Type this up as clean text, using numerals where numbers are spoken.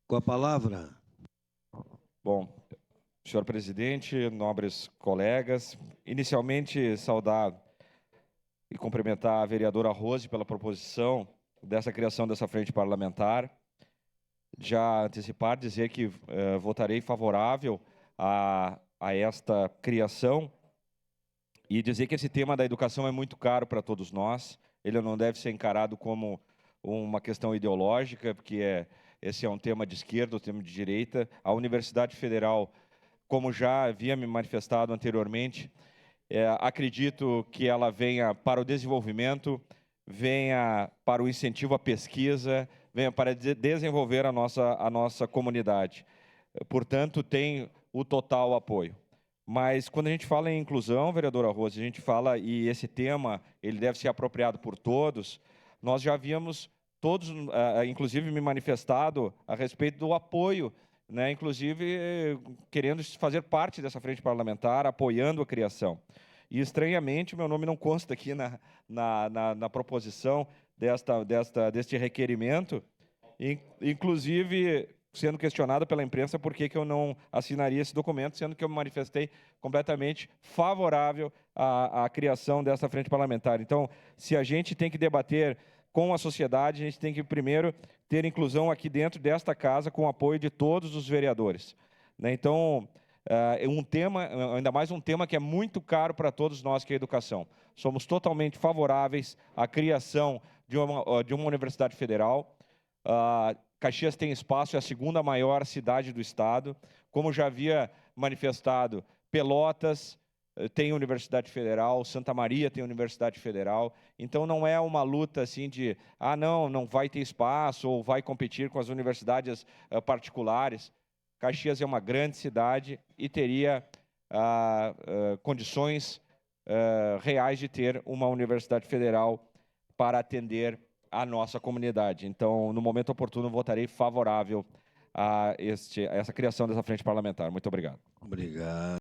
Com a palavra. Bom, senhor presidente, nobres colegas, inicialmente saudar e cumprimentar a vereadora Rose pela proposição dessa criação dessa frente parlamentar. Já antecipar, dizer que votarei favorável a esta criação e dizer que esse tema da educação é muito caro para todos nós. Ele não deve ser encarado como uma questão ideológica, porque esse é um tema de esquerda, um tema de direita. A Universidade Federal, como já havia me manifestado anteriormente, acredito que ela venha para o desenvolvimento, venha para o incentivo à pesquisa, venha para desenvolver a nossa comunidade. Portanto, tem o total apoio. Mas quando a gente fala em inclusão, vereadora Rose, a gente fala, e esse tema ele deve ser apropriado por todos, nós já havíamos todos, inclusive, me manifestado a respeito do apoio, né, inclusive querendo fazer parte dessa frente parlamentar, apoiando a criação. E, estranhamente, meu nome não consta aqui na proposição deste requerimento, inclusive sendo questionado pela imprensa por que eu não assinaria esse documento, sendo que eu me manifestei completamente favorável à criação dessa frente parlamentar. Então, se a gente tem que debater com a sociedade, a gente tem que, primeiro, ter inclusão aqui dentro desta casa com o apoio de todos os vereadores, né? Então, um tema, ainda mais um tema que é muito caro para todos nós, que é a educação. Somos totalmente favoráveis à criação de uma universidade federal. Caxias tem espaço, é a segunda maior cidade do estado. Como já havia manifestado, Pelotas tem Universidade Federal, Santa Maria tem Universidade Federal. Então, não é uma luta assim de, não vai ter espaço ou vai competir com as universidades particulares. Caxias é uma grande cidade e teria condições reais de ter uma universidade federal para atender a nossa comunidade. Então, no momento oportuno, votarei favorável a essa criação dessa frente parlamentar. Muito obrigado. Obrigado.